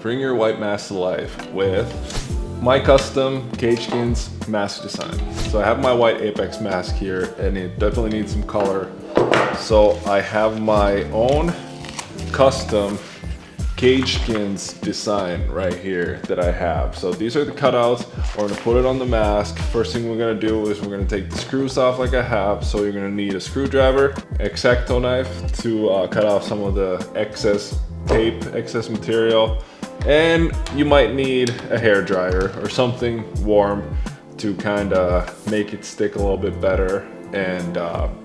bring your white mask to life with my custom CageSkinz mask design. So I have my white Apex mask here and it definitely needs some color. So I have my own custom CageSkinz design right here that I have. So these are the cutouts. We're gonna put it on the mask. First thing we're gonna do is we're gonna take the screws off like I have. So you're gonna need a screwdriver, X-Acto knife to cut off some of the excess tape, excess material. And you might need a hair dryer or something warm to kind of make it stick a little bit better. And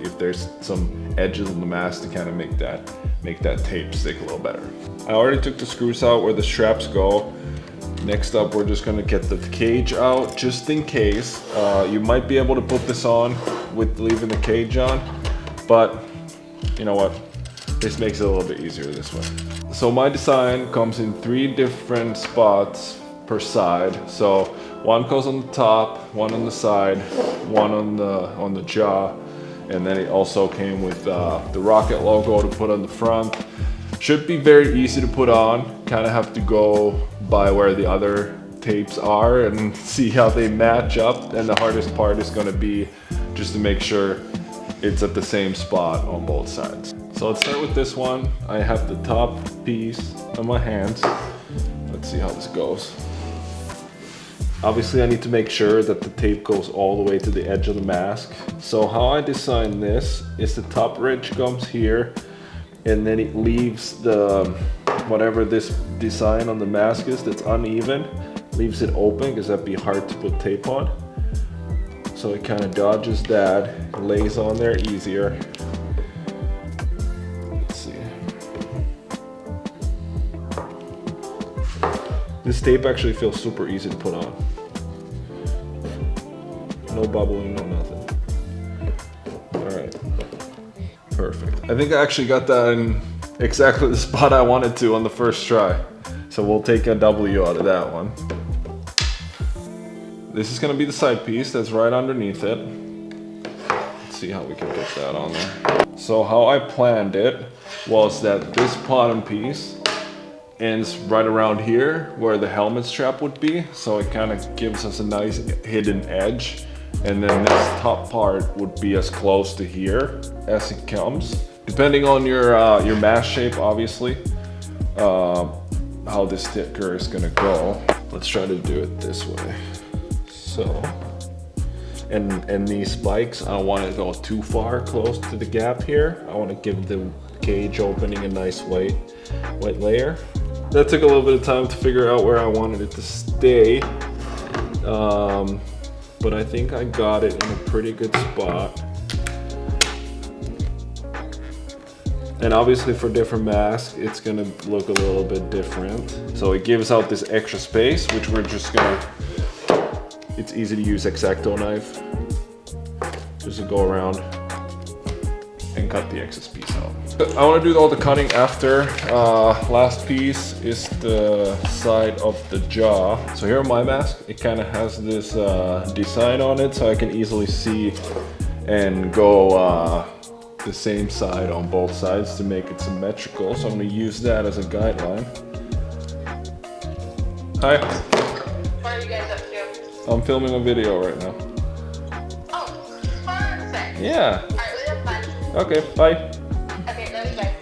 if there's some edges on the mask to kind of make that tape stick a little better. I already took the screws out where the straps go. Next up, we're just gonna get the cage out just in case. You might be able to put this on with leaving the cage on, but you know what? This makes it a little bit easier this way. So my design comes in 3 different spots per side. So one goes on the top, one on the side, one on the jaw, and then it also came with the rocket logo to put on the front. Should be very easy to put on. Kind of have to go by where the other tapes are and see how they match up. And the hardest part is going to be just to make sure it's at the same spot on both sides. So let's start with this one. I have the top piece on my hands. Let's see how this goes. Obviously I need to make sure that the tape goes all the way to the edge of the mask. So how I design this is the top ridge comes here and then it leaves the, whatever this design on the mask is that's uneven, leaves it open because that'd be hard to put tape on. So it kind of dodges that, lays on there easier. Let's see. This tape actually feels super easy to put on. No bubbling, no nothing. All right, perfect. I think I actually got that in exactly the spot I wanted to on the first try. So we'll take a W out of that one. This is gonna be the side piece that's right underneath it. Let's see how we can get that on there. So how I planned it was that this bottom piece ends right around here where the helmet strap would be. So it kind of gives us a nice hidden edge. And then this top part would be as close to here as it comes. Depending on your mask shape, obviously, how this sticker is gonna go. Let's try to do it this way. So, and these spikes, I don't want to go too far close to the gap here. I want to give the cage opening a nice white layer. That took a little bit of time to figure out where I wanted it to stay. But I think I got it in a pretty good spot. And obviously for different masks, it's gonna look a little bit different. So it gives out this extra space, which we're just gonna, it's easy to use X-Acto knife. Just to go around and cut the excess piece out. I wanna do all the cutting after. Last piece is the side of the jaw. So here on my mask, it kind of has this design on it, so I can easily see and go the same side on both sides to make it symmetrical. So I'm gonna use that as a guideline. Hi. What are you guys up to? I'm filming a video right now. Oh, perfect. Yeah. Alright, we have fun. Okay, bye. Okay, love you, bye.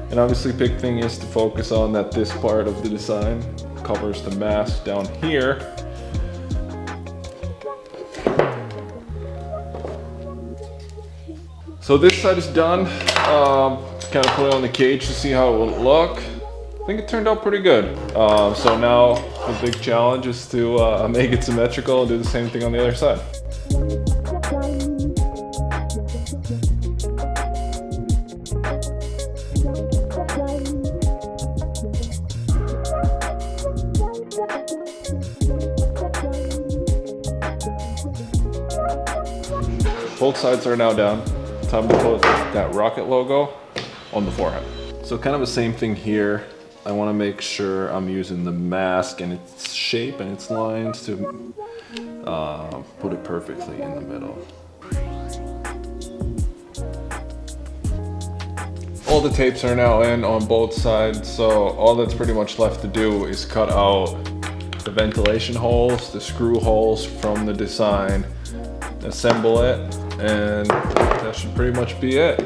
And obviously big thing is to focus on that this part of the design covers the mask down here. So this side is done. Kind of put it on the cage to see how it will look. I think it turned out pretty good. So now the big challenge is to make it symmetrical and do the same thing on the other side. Both sides are now done. Time to put that rocket logo on the forehead. So kind of the same thing here. I want to make sure I'm using the mask and its shape and its lines to put it perfectly in the middle. All the tapes are now in on both sides, so all that's pretty much left to do is cut out the ventilation holes, the screw holes from the design, assemble it, and that should pretty much be it.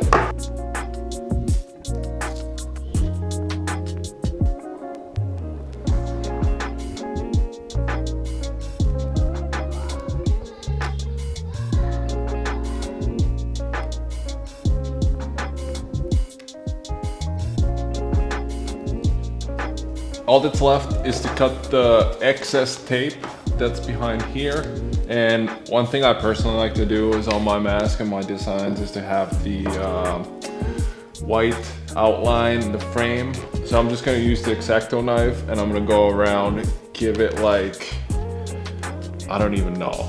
All that's left is to cut the excess tape that's behind here. And one thing I personally like to do is on my mask and my designs is to have the white outline, the frame. So I'm just gonna use the X-Acto knife and I'm gonna go around, give it like, I don't even know,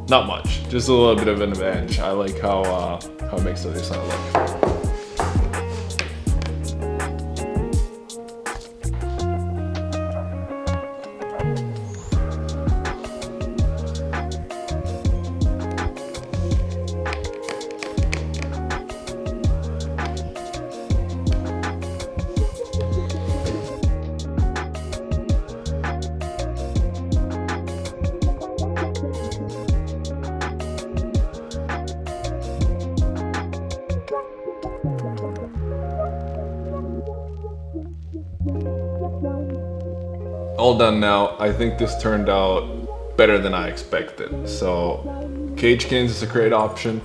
not much, just a little bit of an edge. I like how it makes the design look. All done now. I think this turned out better than I expected. So CageSkinz is a great option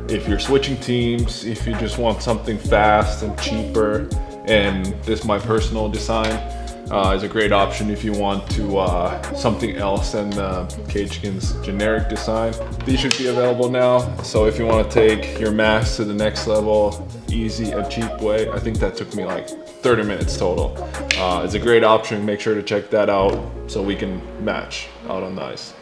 if you're switching teams, if you just want something fast and cheaper, and this, my personal design, is a great option if you want to something else than CageSkinz generic design. These should be available now. So if you want to take your mask to the next level, easy and cheap way, I think that took me like 30 minutes total. It's a great option. Make sure to check that out so we can match out on the ice.